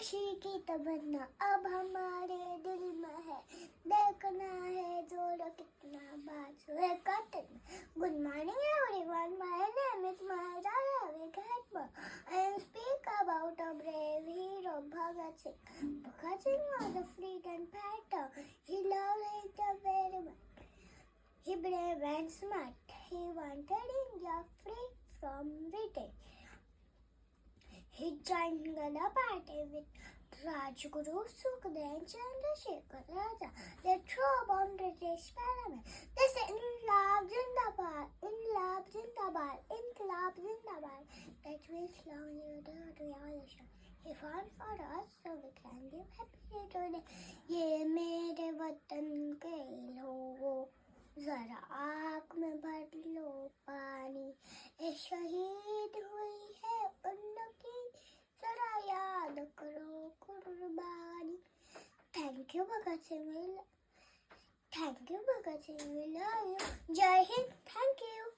खुशी की तमन्ना अब हमारे दिल में है, देखना है जोर कितना बाजू है कतन. Good morning everyone, my name is Mahajala Vikatma. I am speak about a brave hero Bhagat Singh. Bhagat Singh was a freedom fighter. He loved India very much. He brave and smart. He wanted India free from Britain. He joined the party with Rajguru Sukhdev and Chandrasekhar Raja. They threw bomb British Parliament. They said, Inqilab Zindabad, Inqilab Zindabad, Inqilab Zindabad. That means long live the revolution. He fought for us so we can live happily today. ये मेरे वतन के लोगों, जरा आँख में भर लो पानी. ये शहीद हुई है उनकी, जरा याद करो कुर्बानी. Thank you Bhagat Singh. Thank you Bhagat Singh. जय हिंद. Thank you.